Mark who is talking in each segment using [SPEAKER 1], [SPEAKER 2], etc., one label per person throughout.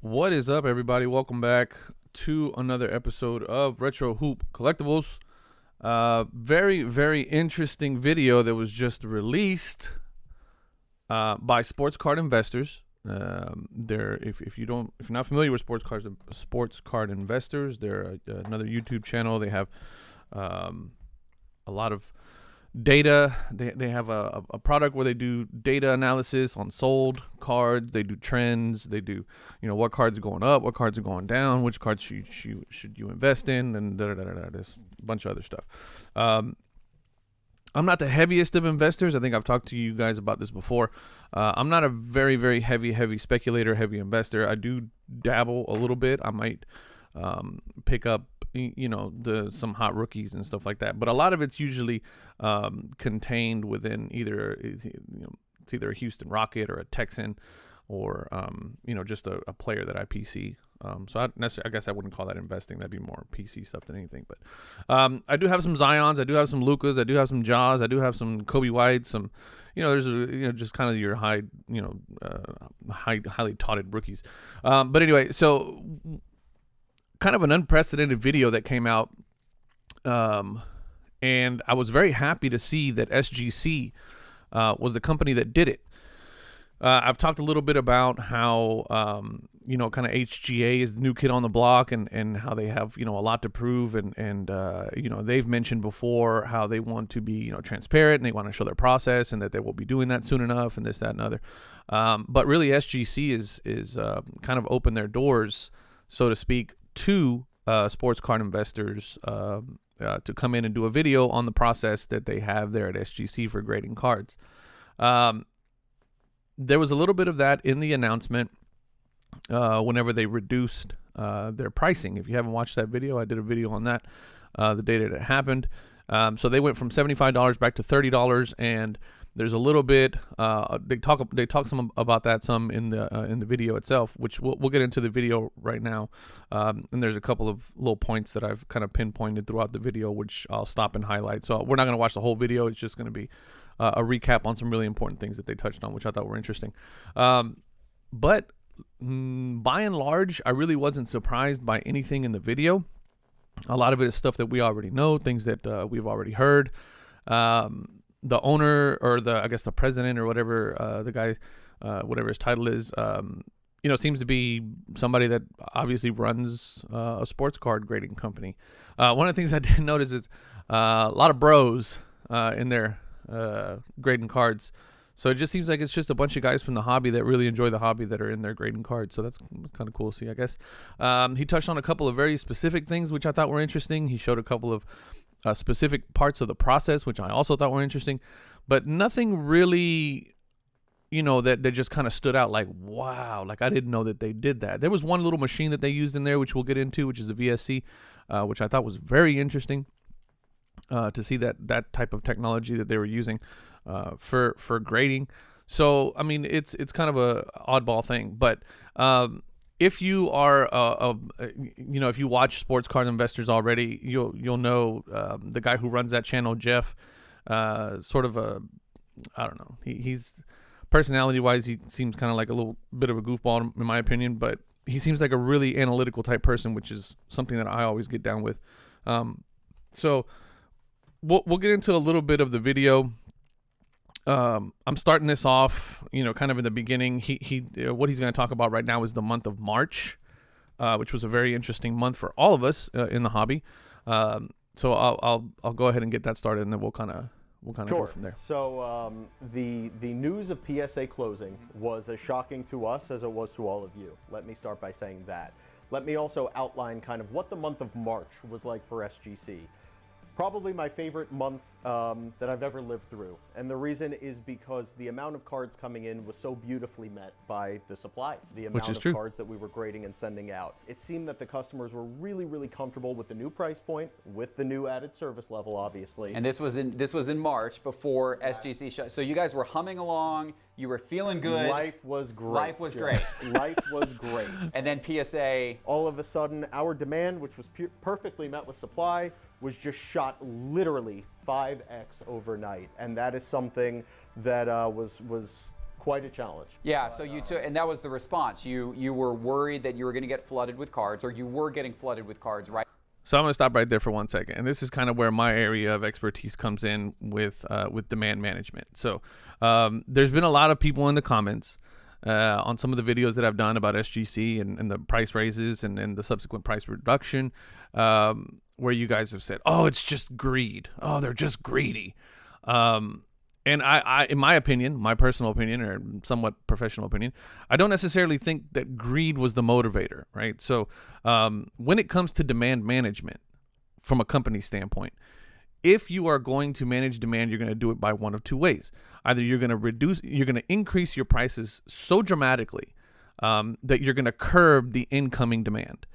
[SPEAKER 1] What is up, everybody? Welcome back to another episode of Retro Hoop Collectibles. Very, very interesting video that was just released by sports card investors. If you're not familiar with sports card investors, they're another YouTube channel. They have a lot of data. They have a product where they do data analysis on sold cards. They do trends. They do what cards are going up, what cards are going down, which cards should you invest in, and there's a bunch of other stuff. I'm not the heaviest of investors. I think I've talked to you guys about this before. I'm not a very, very heavy speculator, heavy investor. I do dabble a little bit. I might pick up some hot rookies and stuff like that, but a lot of it's usually contained within either it's either a Houston Rocket or a Texan or just a player that I PC. So I guess I wouldn't call that investing. That'd be more PC stuff than anything. But I do have some Zions, I do have some Lukas, I do have some Jaws, I do have some Kobe White, some there's just kind of your highly touted rookies. But anyway, so kind of an unprecedented video that came out, and I was very happy to see that SGC was the company that did it. I've talked a little bit about how kind of HGA is the new kid on the block, and how they have a lot to prove, and they've mentioned before how they want to be transparent, and they want to show their process, and that they will be doing that soon enough, and this, that, and other. But really, SGC is kind of opened their doors, so to speak, to sports card investors to come in and do a video on the process that they have there at SGC for grading cards. There was a little bit of that in the announcement whenever they reduced their pricing. If you haven't watched that video, I did a video on that the day that it happened. So they went from $75 back to $30, and there's a little bit. They talk some about that some in the video itself, which we'll get into the video right now. And there's a couple of little points that I've kind of pinpointed throughout the video, which I'll stop and highlight. So we're not going to watch the whole video. It's just going to be a recap on some really important things that they touched on, which I thought were interesting. But by and large, I really wasn't surprised by anything in the video. A lot of it is stuff that we already know, things that we've already heard. The owner, or the president, or whatever, the guy, whatever his title is, seems to be somebody that obviously runs a sports card grading company. One of the things I did notice is a lot of bros in there grading cards. So it just seems like it's just a bunch of guys from the hobby that really enjoy the hobby that are in there grading cards. So that's kind of cool to see, I guess. He touched on a couple of very specific things, which I thought were interesting. He showed a couple of specific parts of the process, which I also thought were interesting, but nothing really, that just kind of stood out like, wow, like I didn't know that they did that. There was one little machine that they used in there, which we'll get into, which is the VSC, which I thought was very interesting to see that type of technology that they were using for grading. So, I mean, it's kind of a oddball thing, but if you are, if you watch Sports Card Investors already, you'll know the guy who runs that channel, Jeff. Sort of I don't know. He's personality-wise, he seems kind of like a little bit of a goofball in my opinion, but he seems like a really analytical type person, which is something that I always get down with. So we'll get into a little bit of the video. I'm starting this off, kind of in the beginning. What he's going to talk about right now is the month of March, which was a very interesting month for all of us in the hobby. So I'll go ahead and get that started, and then we'll kind of go from there.
[SPEAKER 2] So the news of PSA closing was as shocking to us as it was to all of you. Let me start by saying that. Let me also outline kind of what the month of March was like for SGC. Probably my favorite month that I've ever lived through. And the reason is because the amount of cards coming in was so beautifully met by the supply, the amount of cards that we were grading and sending out. It seemed that the customers were really, really comfortable with the new price point, with the new added service level, obviously.
[SPEAKER 3] And this was in March before SGC shut. So you guys were humming along. You were feeling good.
[SPEAKER 2] Life was great.
[SPEAKER 3] Life was great.
[SPEAKER 2] Life was great.
[SPEAKER 3] And then PSA.
[SPEAKER 2] All of a sudden, our demand, which was perfectly met with supply, was just shot literally 5x overnight. And that is something that was quite a challenge.
[SPEAKER 3] Yeah, so you took, and that was the response. You were worried that you were going to get flooded with cards, or you were getting flooded with cards, right?
[SPEAKER 1] So I'm going to stop right there for 1 second, and this is kind of where my area of expertise comes in with demand management. So there's been a lot of people in the comments on some of the videos that I've done about SGC and the price raises and the subsequent price reduction, where you guys have said, "Oh, it's just greed. Oh, they're just greedy." And I, in my opinion, my personal opinion, or somewhat professional opinion, I don't necessarily think that greed was the motivator, right? So when it comes to demand management from a company standpoint, if you are going to manage demand, you're going to do it by one of two ways. Either you're going to increase your prices so dramatically that you're going to curb the incoming demand.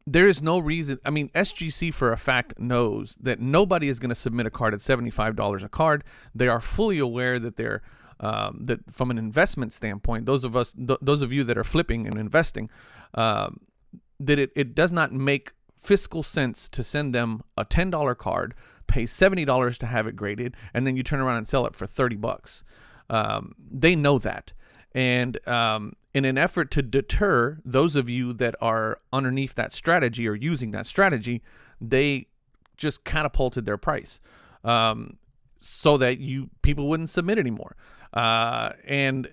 [SPEAKER 1] There is no reason. I mean, SGC for a fact knows that nobody is going to submit a card at $75 a card. They are fully aware that that from an investment standpoint, those of you that are flipping and investing, that it does not make fiscal sense to send them a $10 card, pay $70 to have it graded, and then you turn around and sell it for $30. They know that. And in an effort to deter those of you that are underneath that strategy or using that strategy, they just catapulted their price so that people wouldn't submit anymore. And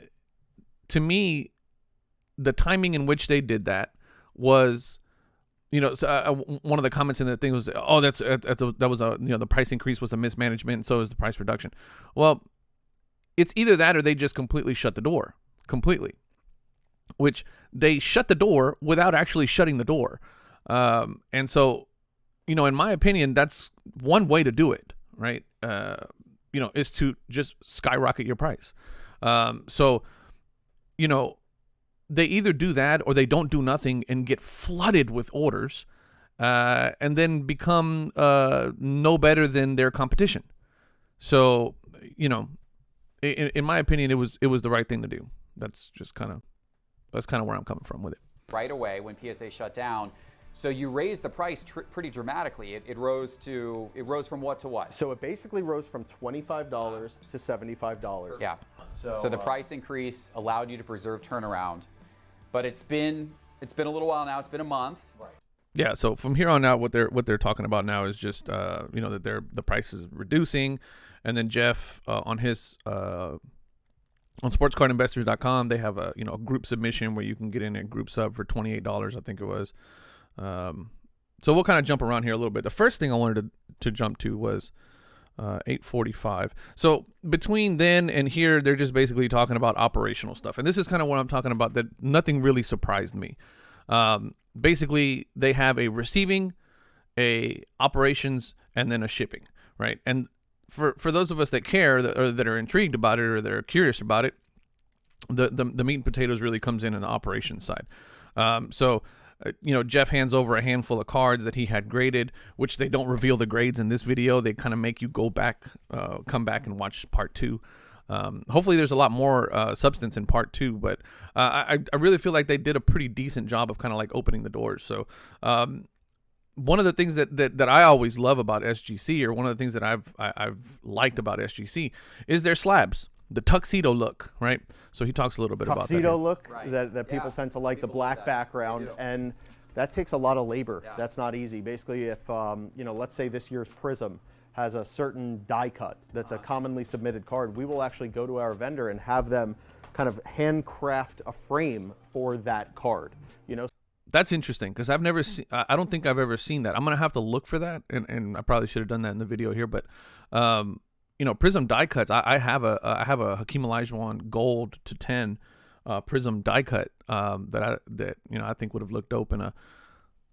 [SPEAKER 1] to me, the timing in which they did that was, one of the comments in the thing was, "Oh, the price increase was a mismanagement, and so is the price reduction." Well, it's either that or they just completely shut the door. Completely. Which they shut the door without actually shutting the door. And so, in my opinion, that's one way to do it, right? Is to just skyrocket your price. So, they either do that or they don't do nothing and get flooded with orders and then become no better than their competition. So, in my opinion, it was the right thing to do. That's kind of where I'm coming from with it.
[SPEAKER 3] Right away when PSA shut down. So you raised the price pretty dramatically. It rose from what to what?
[SPEAKER 2] So it basically rose from $25 to $75.
[SPEAKER 3] Yeah. So the price increase allowed you to preserve turnaround. But it's been a little while now. It's been a month. Right.
[SPEAKER 1] Yeah, so from here on out, what they're talking about now is just that the price is reducing, and then Jeff on his on sportscardinvestors.com, they have a group submission where you can get in a group sub for $28, I think it was. So we'll kind of jump around here a little bit. The first thing I wanted to jump to was 845. So between then and here, they're just basically talking about operational stuff, and this is kind of what I'm talking about. That nothing really surprised me. Basically, they have a receiving, a operations, and then a shipping, right? And for those of us that care, that are intrigued about it, or that are curious about it, the meat and potatoes really comes in the operations side. So Jeff hands over a handful of cards that he had graded, which they don't reveal the grades in this video. They kind of make you come back and watch part 2. Hopefully there's a lot more substance in part 2, but I really feel like they did a pretty decent job of kind of like opening the doors. So one of the things that I always love about SGC, or one of the things that I've liked about SGC, is their slabs, the tuxedo look, right? So he talks a little bit about that.
[SPEAKER 2] Tuxedo look, right. that people tend to like, the black background, and that takes a lot of labor. Yeah. That's not easy. Basically, if let's say this year's Prism has a certain die cut that's a commonly submitted card, we will actually go to our vendor and have them kind of handcraft a frame for that card.
[SPEAKER 1] That's interesting, because I've never seen. I don't think I've ever seen that. I'm gonna have to look for that, and I probably should have done that in the video here. But Prism die cuts. I have a Hakeem Olajuwon gold to 10 Prism die cut that I think would have looked dope in a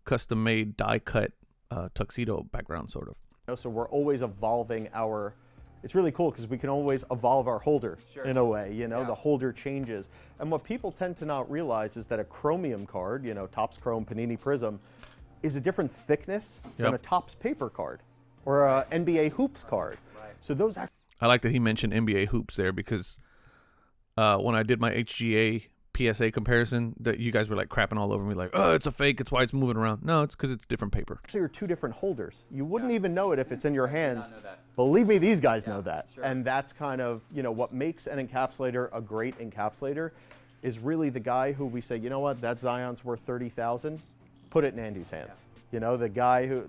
[SPEAKER 1] custom made die cut tuxedo background, sort of.
[SPEAKER 2] So we're always evolving our. It's really cool because we can always evolve our holder in a way, the holder changes. And what people tend to not realize is that a chromium card, Topps Chrome, Panini Prism, is a different thickness than a Topps paper card or a NBA Hoops card. Right. So those actually.
[SPEAKER 1] I like that he mentioned NBA Hoops there, because when I did my HGA PSA comparison that you guys were like crapping all over me, like, oh, it's a fake. It's why it's moving around. No, it's because it's different paper.
[SPEAKER 2] Actually, are two different holders. You wouldn't even know it if it's in your hands.
[SPEAKER 3] not know that.
[SPEAKER 2] Believe me, these guys know that.
[SPEAKER 3] Sure.
[SPEAKER 2] And that's kind of, what makes an encapsulator a great encapsulator is really the guy who we say, you know what, that Zion's worth 30,000, put it in Andy's hands. The guy who,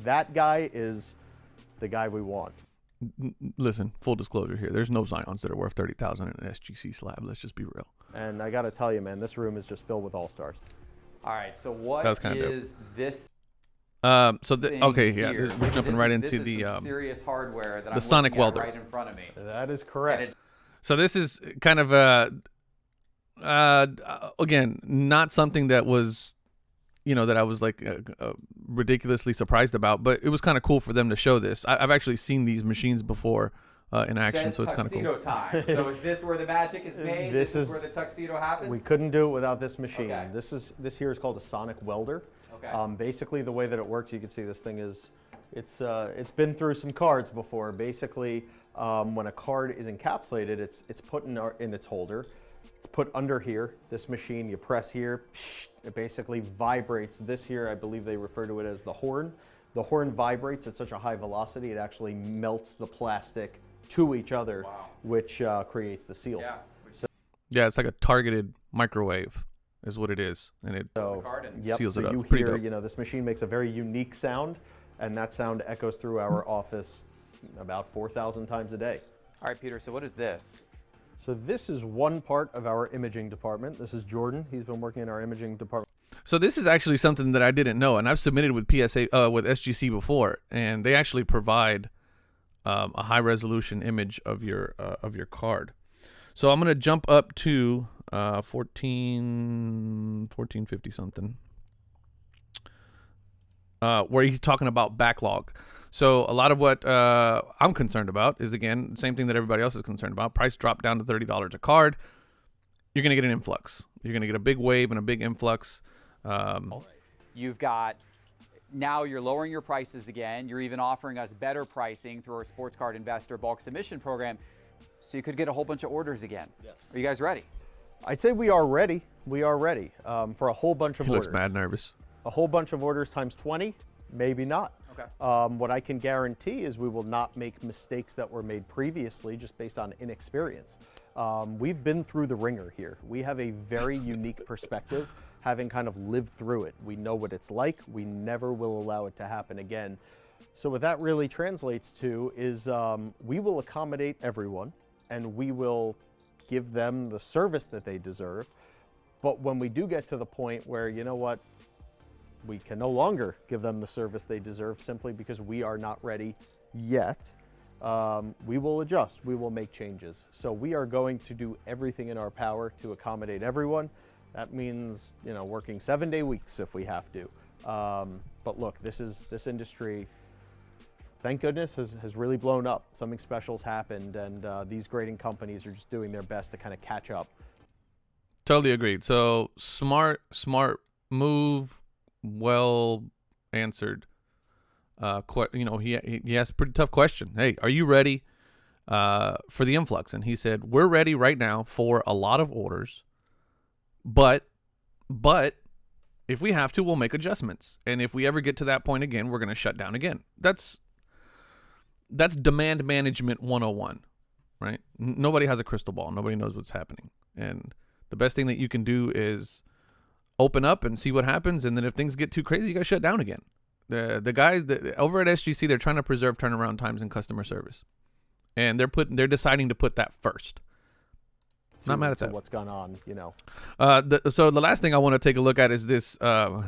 [SPEAKER 2] that guy is the guy we want.
[SPEAKER 1] Listen, full disclosure here. There's no Zions that are worth 30,000 in an SGC slab. Let's just be real.
[SPEAKER 2] And I got to tell you, man, this room is just filled with all-stars.
[SPEAKER 3] All right, so what is this
[SPEAKER 1] Okay, yeah,
[SPEAKER 3] here?
[SPEAKER 1] we're jumping right into
[SPEAKER 3] this is some serious hardware that I'm
[SPEAKER 1] sonic
[SPEAKER 3] looking at
[SPEAKER 1] welder
[SPEAKER 3] right in front of me.
[SPEAKER 2] That is correct.
[SPEAKER 1] So this is kind of again, not something that was, that I was like ridiculously surprised about, but it was kind of cool for them to show this. I've actually seen these machines before in action, so it's kind of cool.
[SPEAKER 3] Tuxedo time. So is this where the magic is made? This is where the tuxedo happens?
[SPEAKER 2] We couldn't do it without this machine.
[SPEAKER 3] Okay.
[SPEAKER 2] This here is called a sonic welder.
[SPEAKER 3] Okay.
[SPEAKER 2] Basically, the way that it works, you can see this thing it's been through some cards before. Basically, when a card is encapsulated, it's put in its holder. It's put under here. This machine, you press here, it basically vibrates. This here, I believe they refer to it as the horn. The horn vibrates at such a high velocity, it actually melts the plastic to each other, which creates the seal.
[SPEAKER 3] Yeah.
[SPEAKER 1] Yeah, it's like a targeted microwave is what it is. And it seals it up.
[SPEAKER 2] You
[SPEAKER 1] Pretty
[SPEAKER 2] hear,
[SPEAKER 1] dope.
[SPEAKER 2] this machine makes a very unique sound, and that sound echoes through our office about 4,000 times a day.
[SPEAKER 3] All right, Peter, so what is this?
[SPEAKER 2] So this is one part of our imaging department. This is Jordan. He's been working in our imaging department.
[SPEAKER 1] So this is actually something that I didn't know, and I've submitted with with SGC before, and they actually provide a high resolution image of your card. So I'm gonna jump up to 1450 something, where he's talking about backlog. So a lot of what I'm concerned about is, again, same thing that everybody else is concerned about. Price dropped down to $30 a card. You're going to get an influx. You're going to get a big wave and a big influx.
[SPEAKER 3] You've got, now you're lowering your prices again. You're even offering us better pricing through our Sports Card Investor bulk submission program. So you could get a whole bunch of orders again. Yes. Are you guys ready?
[SPEAKER 2] I'd say we are ready. We are ready for a whole bunch of orders.
[SPEAKER 1] He looks mad nervous.
[SPEAKER 2] A whole bunch of orders times 20, maybe not.
[SPEAKER 3] Okay.
[SPEAKER 2] What I can guarantee is we will not make mistakes that were made previously just based on inexperience. We've been through the ringer here. We have a very unique perspective, having kind of lived through it. We know what it's like. We never will allow it to happen again. So what that really translates to is we will accommodate everyone, and we will give them the service that they deserve. But when we do get to the point where, you know what, we can no longer give them the service they deserve simply because we are not ready yet, we will adjust, we will make changes. So we are going to do everything in our power to accommodate everyone. That means, working 7-day weeks if we have to. But look, this industry, thank goodness, has really blown up. Something special's happened, and these grading companies are just doing their best to kind of catch up.
[SPEAKER 1] Totally agreed. So smart move. Well answered. He asked a pretty tough question. Hey, are you ready for the influx? And he said, we're ready right now for a lot of orders, but if we have to, we'll make adjustments. And if we ever get to that point again, we're going to shut down again. That's demand management 101, right? Nobody has a crystal ball. Nobody knows what's happening. And the best thing that you can do is open up and see what happens, and then if things get too crazy, you got to shut down again. The guys over at SGC, they're trying to preserve turnaround times and customer service, and they're deciding to put that first. Not mad at that.
[SPEAKER 2] What's gone on,
[SPEAKER 1] So the last thing I want to take a look at is this. I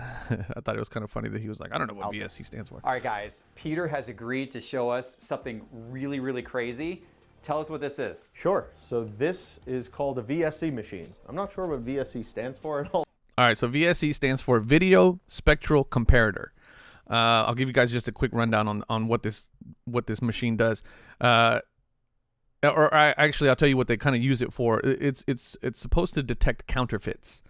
[SPEAKER 1] thought it was kind of funny that he was like, I don't know what VSC stands for.
[SPEAKER 3] All right, guys. Peter has agreed to show us something really, really crazy. Tell us what this is.
[SPEAKER 2] Sure. So this is called a VSC machine. I'm not sure what VSC stands for at all.
[SPEAKER 1] All right, so VSC stands for Video Spectral Comparator. I'll give you guys just a quick rundown on what this machine does. I'll tell you what they kind of use it for. It's supposed to detect counterfeits.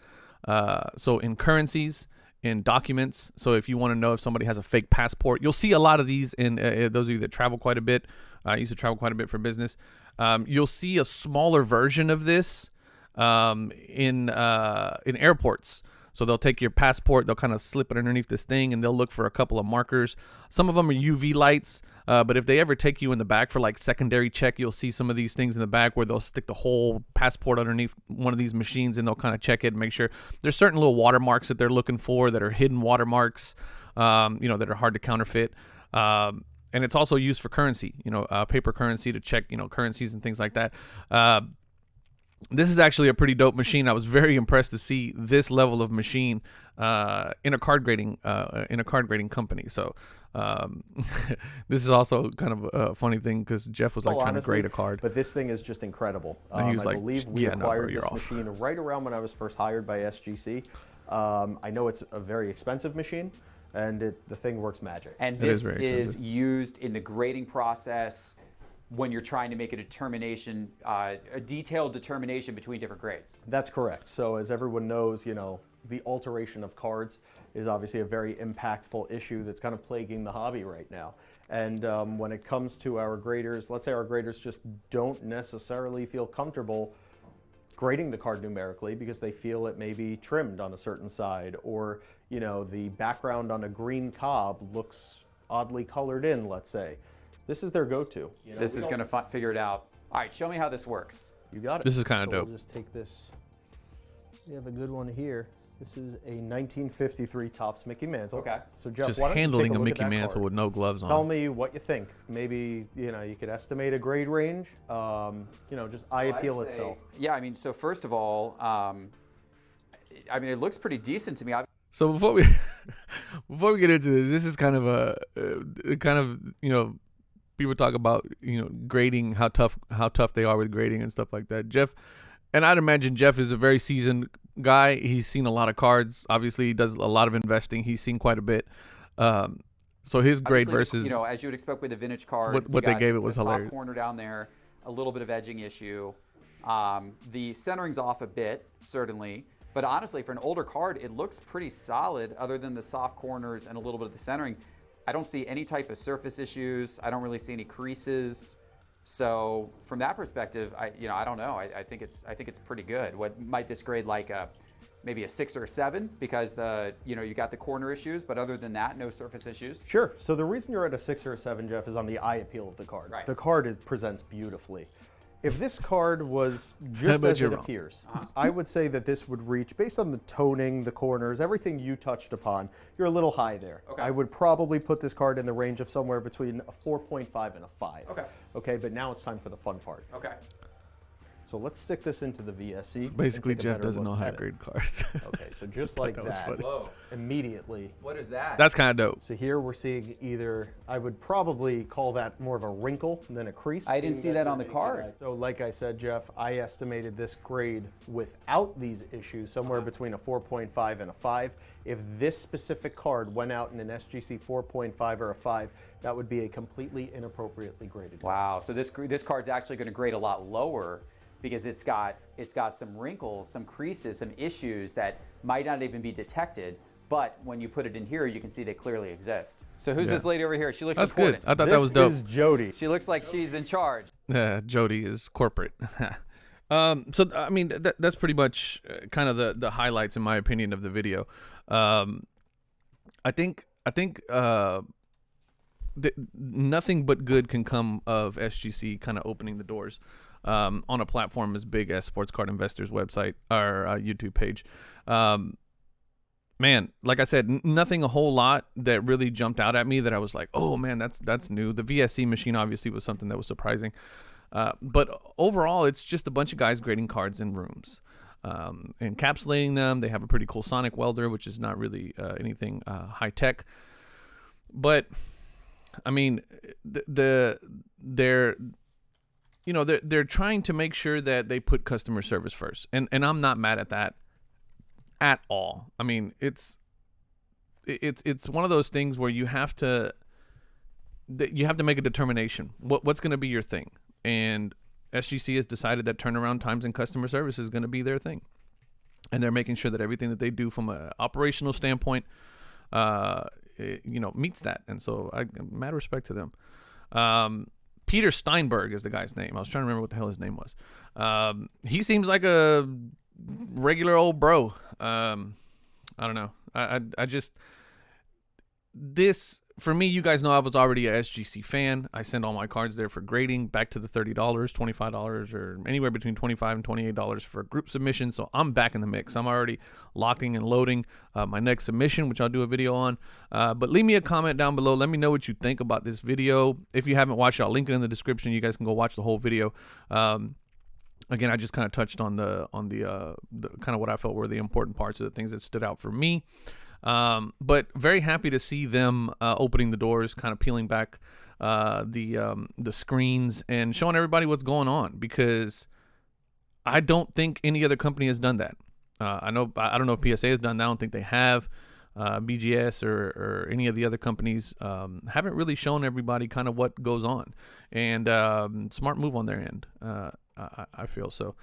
[SPEAKER 1] So in currencies, in documents. So if you want to know if somebody has a fake passport, you'll see a lot of these in those of you that travel quite a bit. I used to travel quite a bit for business. You'll see a smaller version of this in airports. So they'll take your passport, they'll kind of slip it underneath this thing, and they'll look for a couple of markers. Some of them are UV lights, but if they ever take you in the back for like secondary check, you'll see some of these things in the back where they'll stick the whole passport underneath one of these machines, and they'll kind of check it and make sure. There's certain little watermarks that they're looking for that are hidden watermarks, that are hard to counterfeit. And it's also used for currency, paper currency to check, currencies and things like that. This is actually a pretty dope machine. I was very impressed to see this level of machine in a card grading company. So this is also kind of a funny thing because Jeff was like trying to grade a card.
[SPEAKER 2] But this thing is just incredible.
[SPEAKER 1] And he was
[SPEAKER 2] I believe we acquired this machine
[SPEAKER 1] off.
[SPEAKER 2] right around when I was first hired by SGC. I know it's a very expensive machine, and the thing works magic.
[SPEAKER 3] And this is used in the grading process when you're trying to make a determination, a detailed determination between different grades.
[SPEAKER 2] That's correct. So as everyone knows, the alteration of cards is obviously a very impactful issue that's kind of plaguing the hobby right now. And when it comes to our graders, let's say our graders just don't necessarily feel comfortable grading the card numerically because they feel it may be trimmed on a certain side, or the background on a green cob looks oddly colored in, let's say. This is their go-to.
[SPEAKER 3] This is going to figure it out. All right, show me how this works.
[SPEAKER 2] You got it.
[SPEAKER 1] This is kind of dope.
[SPEAKER 2] We'll just take this. We have a good one here. This is a 1953 Topps Mickey Mantle.
[SPEAKER 3] Okay.
[SPEAKER 2] So Jeff,
[SPEAKER 1] just
[SPEAKER 2] why don't
[SPEAKER 1] handling
[SPEAKER 2] you take
[SPEAKER 1] a
[SPEAKER 2] look at
[SPEAKER 1] Mickey
[SPEAKER 2] that
[SPEAKER 1] Mantle
[SPEAKER 2] card.
[SPEAKER 1] with no gloves on.
[SPEAKER 2] Tell me what you think. Maybe you could estimate a grade range. Just eye appeal itself.
[SPEAKER 3] Yeah, so first of all, it looks pretty decent to me.
[SPEAKER 1] So before we get into this is kind of people talk about grading, how tough they are with grading and stuff like that. Jeff, and I'd imagine Jeff is a very seasoned guy. He's seen a lot of cards. Obviously, he does a lot of investing. He's seen quite a bit. So his grade versus
[SPEAKER 3] as you would expect with a vintage card,
[SPEAKER 1] what they gave it was hilarious.
[SPEAKER 3] Soft corner down there, a little bit of edging issue. The centering's off a bit, certainly. But honestly, for an older card, it looks pretty solid other than the soft corners and a little bit of the centering. I don't see any type of surface issues. I don't really see any creases. So from that perspective, I don't know. I think it's pretty good. What might this grade like maybe a 6 or a 7 because you got the corner issues, but other than that, no surface issues?
[SPEAKER 2] Sure. So the reason you're at a 6 or a 7, Jeff, is on the eye appeal of the card.
[SPEAKER 3] Right.
[SPEAKER 2] The card presents beautifully. If this card was just as it appears, I would say that this would reach, based on the toning, the corners, everything you touched upon, you're a little high there.
[SPEAKER 3] Okay.
[SPEAKER 2] I would probably put this card in the range of somewhere between a 4.5 and a 5.
[SPEAKER 3] Okay.
[SPEAKER 2] Okay, but now it's time for the fun part.
[SPEAKER 3] Okay.
[SPEAKER 2] So let's stick this into the VSC.
[SPEAKER 1] Basically, Jeff doesn't know how to grade cards.
[SPEAKER 2] Okay, so just like that,
[SPEAKER 3] Whoa.
[SPEAKER 2] immediately.
[SPEAKER 3] What is that?
[SPEAKER 1] That's kind of dope.
[SPEAKER 2] So here we're seeing either, I would probably call that more of a wrinkle than a crease.
[SPEAKER 3] I didn't see that on the card.
[SPEAKER 2] So like I said, Jeff, I estimated this grade without these issues somewhere between a 4.5 and a 5. If this specific card went out in an SGC 4.5 or a 5, that would be a completely inappropriately graded card.
[SPEAKER 3] Wow, so this card's actually going to grade a lot lower because it's got some wrinkles, some creases, some issues that might not even be detected. But when you put it in here, you can see they clearly exist. So who's this lady over here? She looks important.
[SPEAKER 1] Good. I thought that was dope.
[SPEAKER 2] This is Jody.
[SPEAKER 3] She looks like she's in charge.
[SPEAKER 1] Yeah, Jody is corporate. So I mean, that's pretty much kind of the highlights, in my opinion, of the video. I think nothing but good can come of SGC kind of opening the doors on a platform as big as Sports Card Investors website or YouTube page. Man, like I said, nothing a whole lot that really jumped out at me that I was like, oh man, that's new. The VSC machine obviously was something that was surprising. But overall, it's just a bunch of guys grading cards in rooms, encapsulating them. They have a pretty cool sonic welder, which is not really anything high tech. But I mean, they're trying to make sure that they put customer service first, and I'm not mad at that at all. I mean, it's one of those things where you have to make a determination. What's going to be your thing? And SGC has decided that turnaround times and customer service is going to be their thing. And they're making sure that everything that they do from an operational standpoint, meets that. And so mad respect to them. Peter Steinberg is the guy's name. I was trying to remember what the hell his name was. He seems like a regular old bro. I don't know. I just, this, for me, you guys know I was already a SGC fan. I send all my cards there for grading, back to the $30, $25, or anywhere between $25 and $28 for group submissions. So I'm back in the mix. I'm already locking and loading my next submission, which I'll do a video on. But leave me a comment down below. Let me know what you think about this video. If you haven't watched it, I'll link it in the description. You guys can go watch the whole video. Again, I just kind of touched on the kind of what I felt were the important parts of the things that stood out for me. But very happy to see them opening the doors, kind of peeling back the screens and showing everybody what's going on, because I don't think any other company has done that. I don't know if PSA has done that. I don't think they have. BGS or any of the other companies haven't really shown everybody kind of what goes on, and smart move on their end. I feel so.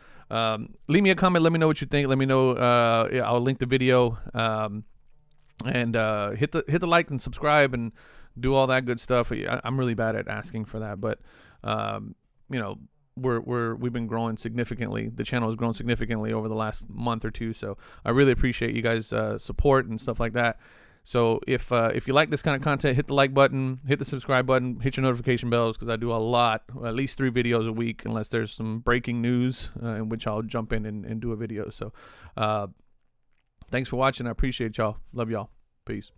[SPEAKER 1] Leave me a comment. Let me know what you think. Let me know. I'll link the video. And hit the like and subscribe and do all that good stuff. I'm really bad at asking for that, but you know, we've been growing significantly. The channel has grown significantly over the last month or two, so I really appreciate you guys' support and stuff like that. So if you like this kind of content, hit the like button, hit the subscribe button, hit your notification bells, because I do a lot, at least 3 videos a week, unless there's some breaking news in which I'll jump in and do a video. So thanks for watching. I appreciate y'all. Love y'all. Peace.